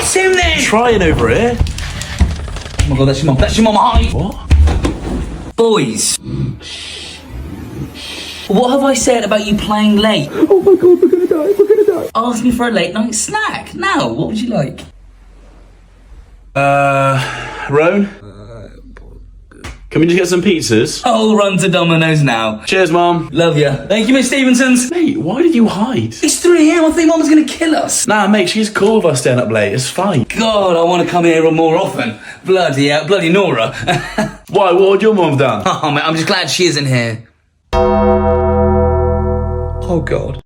It's him then! Trying over here. Oh my god, that's your mum. That's your mum. Hi. What? Boys. What have I said about you playing late? Oh my god, we're gonna die. We're gonna die. Ask me for a late night snack. Now, what would you like? Roan? Can we just get some pizzas? I'll run to Domino's now. Cheers, Mum. Love ya. Thank you, Miss Stevenson's. Mate, why did you hide? It's 3 a.m. I think Mum's gonna kill us. Nah, mate, she's cool with us staying up late. It's fine. God, I want to come here more often. Bloody hell, bloody Nora. Why? What would your mum done? Oh, mate, I'm just glad she isn't here. Oh, God.